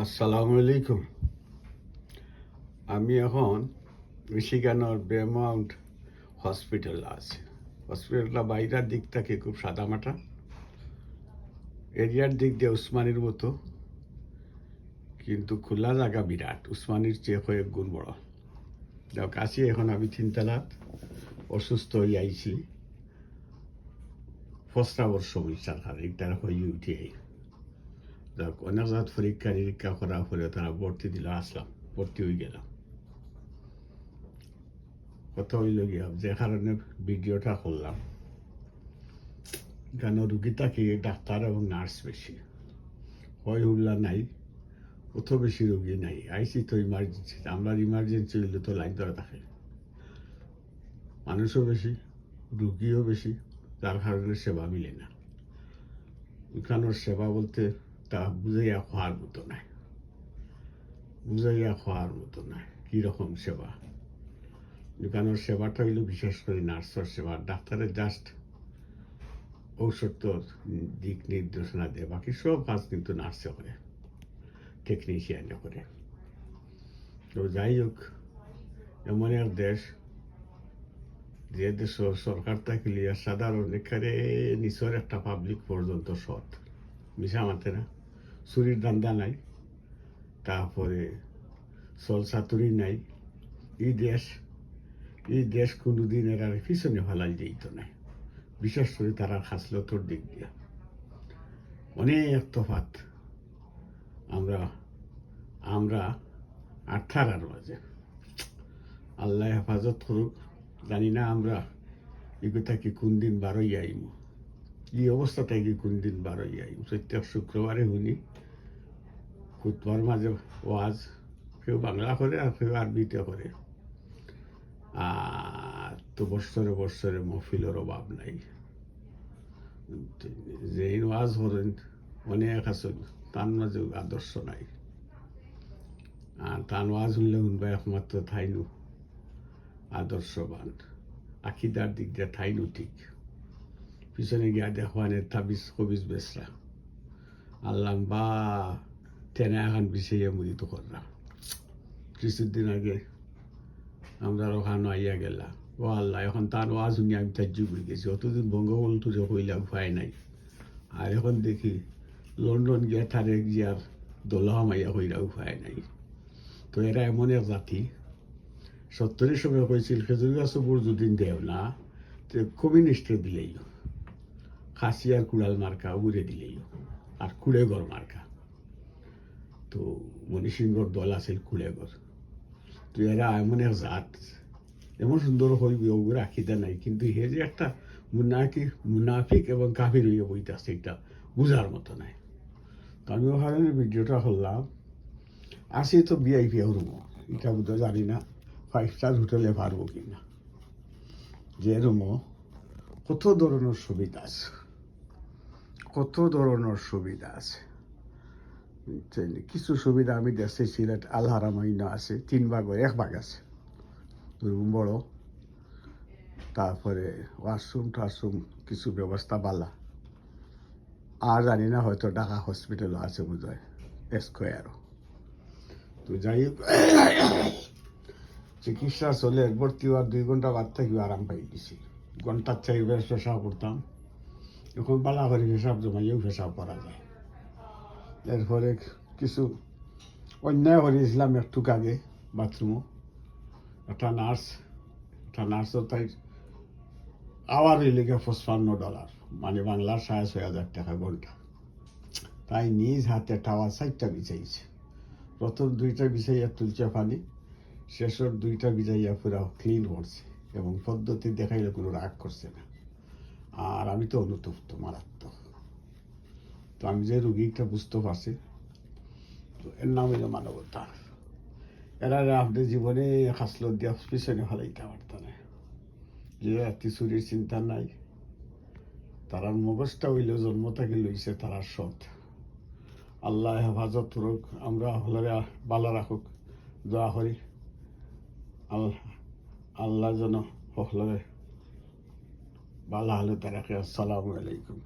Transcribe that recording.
আসসালামু আলাইকুম। আমি এখন মিশিগানের বেমাউন্ট হসপিটাল আছে। হসপিটালটা বাইরের দিক থেকে খুব সাদামাটা, এরিয়ার দিক দিয়ে উসমানির মতো, কিন্তু খোলা জায়গা বিরাট, উসমানির চেয়ে কয়েক গুণ বড়। যাও কাছে এখন আমি চিন্তালাত অসুস্থ হয়ে আইছি, প্রস্রাবর সমস্যার কারণে তার হয়ে উঠে যাক অনেক জাত পরীক্ষা নিরীক্ষা করার পরে তারা ভর্তি দিল, আসলাম, ভর্তি হয়ে গেলাম। কথা হইল গিয়া যে কারণে ভিডিওটা করলাম, কেন রুগী থাকে ডাক্তার এবং নার্স বেশি, হয় হুল্লা নাই, অত বেশি রুগী নাই। আইসি তো ইমার্জেন্সি, আমরা ইমার্জেন্সি হইলে তো লাইন ধরা থাকে, মানুষও বেশি, রুগীও বেশি, যার কারণে সেবা মিলে না। এখানোর সেবা বলতে তা বুঝাইয়া খাওয়ার মতো নাই, বুঝাইয়া খাওয়ার মতো নাই কীরকম সেবা। এখানোর সেবাটা হইল বিশেষ করে নার্সের সেবা, ডাক্তারের জাস্ট ঔষধ দিক নির্দেশনা দেয়, বাকি সব কাজ কিন্তু নার্সে করে, টেকনিশিয়ানে করে। তো যাই হোক, এমন এক দেশ যে দেশ সরকার থাকলে সাধারণ এখানে নিচর একটা পাবলিক পর্যন্ত সৎ, মিশা মাতে না, চুরির দান্দা নাই, তারপরে চল চাতুরি নাই। এই দেশ কোনোদিন এরা পিছনে ফেলাই যেত নাই, বিশেষ করে তারা খাসলতর দিক দিয়ে অনেক তফাৎ আমরা আর তারার মাঝে। আল্লাহ হেফাজত করুক, জানি না আমরা এগুতা কি কোন দিন বারোই আইম, এই অবস্থা থেকে কোন দিন বারোই আইম। প্রত্যেক শুক্রবারে শুনি খুতবার মাঝে ওয়াজ, কেউ বাংলা করে আর কেউ আরবিতে করে। আর তো বৎসরে বৎসরে মহফিলের অভাব নাই, যে ওয়াজ করেন অনেক আছে, তার মাঝে আদর্শ নাই। আর তার ওয়াজ শুনলে শুনবা একমাত্র থাইনু আদর্শবান, আকিদার দিক দিয়ে থাইনু ঠিক, পিছনে গিয়া দেখবানের তাবিজ কবিজ বেসরা আল্লাহ বা টেনে এখন বিষয়ে মুদিত কররা। কিছুদিন আগে আমরা ওখানে আইয়া গেলা, ও আল্লাহ এখন তার ওয়াজ শুনি আমি তাজ্জু হয়ে গেছি। অতদিন বঙ্গবন্ধু যে হইলা উপায় নাই, আর এখন দেখি লন্ডন গিয়া তারে গিয়ার দোলহা মাইয়া হইলা উপায় নাই। তো এরা এমন এক জাতি, 70-এর সময় কইছিল খেজুর গাছ উপর যদি দেও না তো কমিউনিস্টে দিলেই, খাসি আর কুড়াল মার্কা উড়ে দিলেই, আর কুড়েগর মার্কা। তো মনীষিংহর দল আছিল কুড়েগর। তো এরা এমন এক জাত, এমন সুন্দর হইবে ওগুলো আঁকিতে নাই, কিন্তু হে যে একটা মুনাফিক এবং কাফির হইয়া বইতেছে, এটা বুঝার মতো নাই। তো আমি ওখানে ভিডিওটা করলাম, আসি তো ভিআইপি রুমও, এটা বুঝতে জানি না 5 স্টার হোটেলে পারবো কিনা। যে রুমও কত ধরনের সুবিধা আছে, কত ধরনের সুবিধা আছে। কিছু সুবিধা আমি দেখছি সিলেট আল হারামাইনা আছে, 3 ভাগের 1 ভাগ আছে, রুম বড়, তারপরে ওয়াশরুম টাশরুম কিছু ব্যবস্থা বালা। আর জানি না, হয়তো ঢাকা হসপিটালও আছে বোধ হয়, স্কোয়ারও। তো যাই হোক, চিকিৎসা চলে, ভর্তি হওয়ার 2 ঘন্টা বাদ থেকেও আরাম পাই দিছি। ঘন্টার 4 বেশ পেশাব করতাম, এখন বালা করে পেশাব জমাইয়েও পেশাব করা যায়। এরপরে কিছু অন্যায় করেছিলাম একটু আগে বাথরুমও, একটা নার্সও তাই আওয়ার লেগে $55, মানে বাংলার $6,500 টাকা ঘন্টা। তাই নিজ হাতে টাওয়ার 4টা বিছাইছে, প্রথম 2টা বিছাইয়া তুলছে পানি, শেষের 2টা বিছাইয়া পুরো ক্লিন করছে, এবং পদ্ধতি দেখাইলে কোনো রাগ করছে না। আর আমি তো অনুতপ্ত মারাত্মক। তো আমি যে রুগীটা বুঝতে পারছি, তো এর নাম হইল মানবতা। এরা আপনি জীবনে খাসলো দিয়া পিছনে ফেলাইতে পারত না, যে রাত্রি চুরির চিন্তা নাই, তারার মগজটা হইল জন্ম থেকে লইছে তারা সৎ। আল্লাহ হেফাজত করুক, আমরা হলে ভালো রাখুক, দোয়া করি আল্লাহ যেন হলে ভালো হলে তারাকে। আসসালামু আলাইকুম।